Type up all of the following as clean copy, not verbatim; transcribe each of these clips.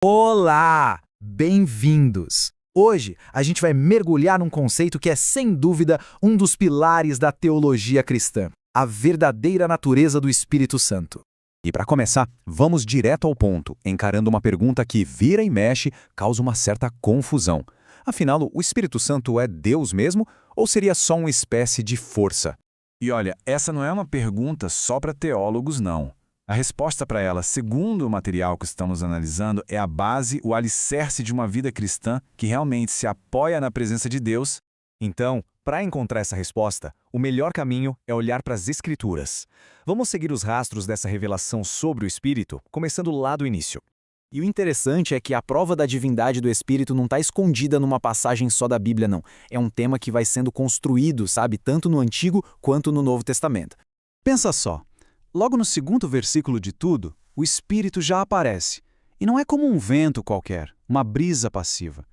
Olá! Bem-vindos! Hoje a gente vai mergulhar num conceito que é, sem dúvida, um dos pilares da teologia cristã: a verdadeira natureza do Espírito Santo. E para começar, vamos direto ao ponto, encarando uma pergunta que vira e mexe, causa uma certa confusão. Afinal, o Espírito Santo é Deus mesmo ou seria só uma espécie de força? E olha, essa não é uma pergunta só para teólogos, não. A resposta para ela, segundo o material que estamos analisando, é a base, o alicerce de uma vida cristã que realmente se apoia na presença de Deus. Então, para encontrar essa resposta, o melhor caminho é olhar para as Escrituras. Vamos seguir os rastros dessa revelação sobre o Espírito, começando lá do início. E o interessante é que a prova da divindade do Espírito não está escondida numa passagem só da Bíblia, não. É um tema que vai sendo construído, sabe, tanto no Antigo quanto no Novo Testamento. Pensa só, logo no segundo versículo de tudo, o Espírito já aparece. E não é como um vento qualquer, uma brisa passiva.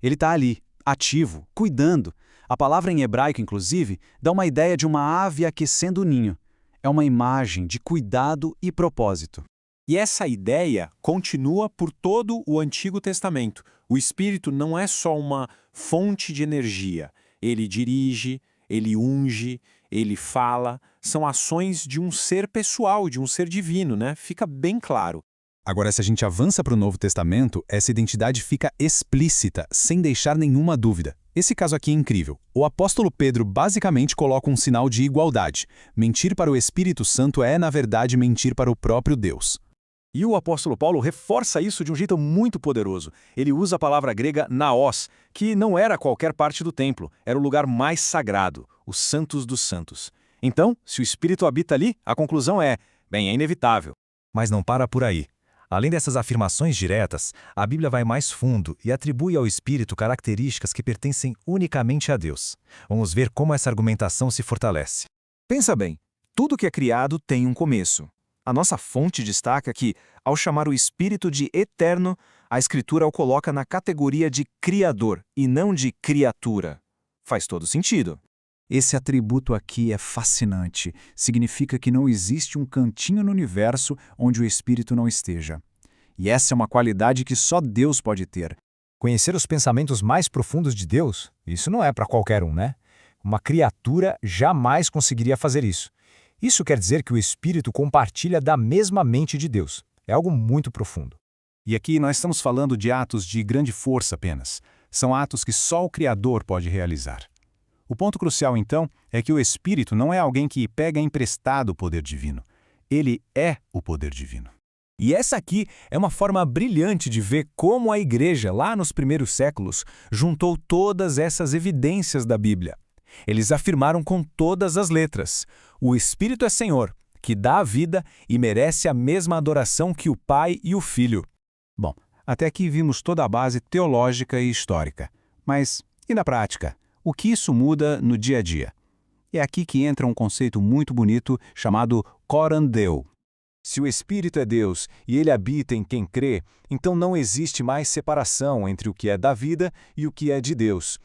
Ele está ali, ativo, cuidando. A palavra em hebraico, inclusive, dá uma ideia de uma ave aquecendo o ninho. É uma imagem de cuidado e propósito. E essa ideia continua por todo o Antigo Testamento. O Espírito não é só uma fonte de energia. Ele dirige, ele unge, ele fala. São ações de um ser pessoal, de um ser divino, né? Fica bem claro. Agora, se a gente avança para o Novo Testamento, essa identidade fica explícita, sem deixar nenhuma dúvida. Esse caso aqui é incrível. O apóstolo Pedro basicamente coloca um sinal de igualdade. Mentir para o Espírito Santo é, na verdade, mentir para o próprio Deus. E o apóstolo Paulo reforça isso de um jeito muito poderoso. Ele usa a palavra grega naos, que não era qualquer parte do templo, era o lugar mais sagrado, os santos dos santos. Então, se o Espírito habita ali, a conclusão é inevitável. Mas não para por aí. Além dessas afirmações diretas, a Bíblia vai mais fundo e atribui ao Espírito características que pertencem unicamente a Deus. Vamos ver como essa argumentação se fortalece. Pensa bem, tudo que é criado tem um começo. A nossa fonte destaca que, ao chamar o Espírito de eterno, a Escritura o coloca na categoria de criador e não de criatura. Faz todo sentido. Esse atributo aqui é fascinante. Significa que não existe um cantinho no universo onde o Espírito não esteja. E essa é uma qualidade que só Deus pode ter. Conhecer os pensamentos mais profundos de Deus, isso não é para qualquer um, né? Uma criatura jamais conseguiria fazer isso. Isso quer dizer que o Espírito compartilha da mesma mente de Deus. É algo muito profundo. E aqui nós estamos falando de atos de grande força apenas. São atos que só o Criador pode realizar. O ponto crucial, então, é que o Espírito não é alguém que pega emprestado o poder divino. Ele é o poder divino. E essa aqui é uma forma brilhante de ver como a Igreja, lá nos primeiros séculos, juntou todas essas evidências da Bíblia. Eles afirmaram com todas as letras: o Espírito é Senhor, que dá a vida e merece a mesma adoração que o Pai e o Filho. Bom, até aqui vimos toda a base teológica e histórica. Mas, e na prática? O que isso muda no dia a dia? É aqui que entra um conceito muito bonito chamado coram Deo. Se o Espírito é Deus e ele habita em quem crê, então não existe mais separação entre o que é da vida e o que é de Deus.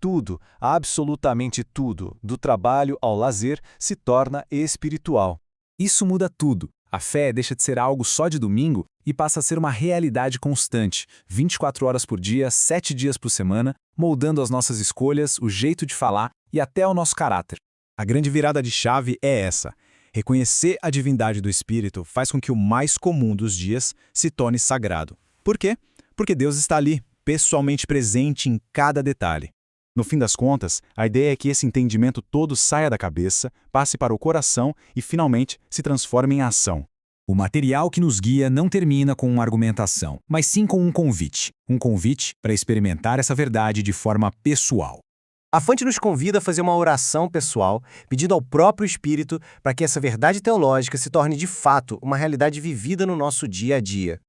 Tudo, absolutamente tudo, do trabalho ao lazer, se torna espiritual. Isso muda tudo. A fé deixa de ser algo só de domingo e passa a ser uma realidade constante, 24 horas por dia, 7 dias por semana, moldando as nossas escolhas, o jeito de falar e até o nosso caráter. A grande virada de chave é essa. Reconhecer a divindade do Espírito faz com que o mais comum dos dias se torne sagrado. Por quê? Porque Deus está ali, pessoalmente presente em cada detalhe. No fim das contas, a ideia é que esse entendimento todo saia da cabeça, passe para o coração e, finalmente, se transforme em ação. O material que nos guia não termina com uma argumentação, mas sim com um convite. Um convite para experimentar essa verdade de forma pessoal. A fonte nos convida a fazer uma oração pessoal, pedindo ao próprio Espírito para que essa verdade teológica se torne de fato uma realidade vivida no nosso dia a dia.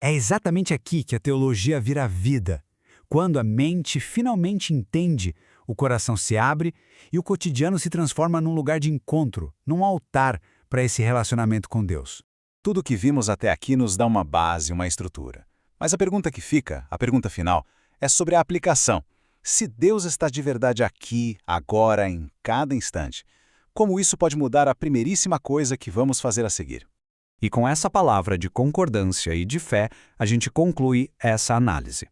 É exatamente aqui que a teologia vira vida. Quando a mente finalmente entende, o coração se abre e o cotidiano se transforma num lugar de encontro, num altar para esse relacionamento com Deus. Tudo o que vimos até aqui nos dá uma base, uma estrutura. Mas a pergunta que fica, a pergunta final, é sobre a aplicação. Se Deus está de verdade aqui, agora, em cada instante, como isso pode mudar a primeiríssima coisa que vamos fazer a seguir? E com essa palavra de concordância e de fé, a gente conclui essa análise.